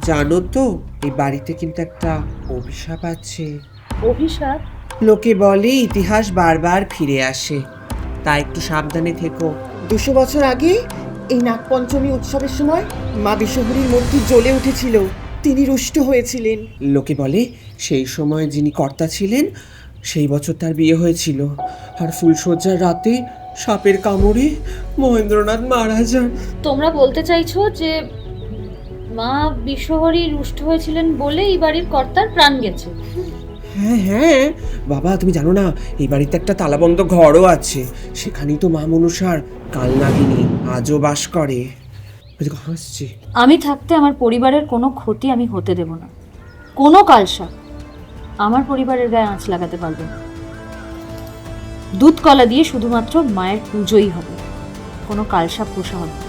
জানো তো এই বাড়িতে কিন্তু একটা অভিশাপ আছে। অভিশাপ? লোকে বলে ইতিহাস বারবার ফিরে আসে, তাই একটু সাবধানে থেকো। 200 বছর আগে এই নাগপঞ্চমী উৎসবের সময় মা বিশ্বহরীর মূর্তি জ্বলে উঠেছিল, তিনি রুষ্ট হয়েছিলেন। লোকে বলে সেই সময় যিনি কর্তা ছিলেন সেই বছর তার বিয়ে হয়েছিল, আর ফুলশয্যার রাতে সাপের কামড়ে মহেন্দ্রনাথ মারা যান। তোমরা বলতে চাইছো যে মা বিশ্বহরী রুষ্ট হয়েছিলেন বলে এই বাড়ির কর্তার প্রাণ গেছে? হ্যাঁ হ্যাঁ বাবা, তুমি জানো না এই বাড়িতে একটা তালাবন্ধ ঘরও আছে, সেখানেই তো মা মনসার কালনাগিনী আজও বাস করে। হাসছি। আমি থাকতে আমার পরিবারের কোনো ক্ষতি আমি হতে দেব না। কোনো কালসাপ আমার পরিবারের গায়ে আঁচ লাগাতে পারবে না। দুধ কলা দিয়ে শুধুমাত্র মায়ের পুজোই হবে, কোনো কালসাপ পোষা হবে না।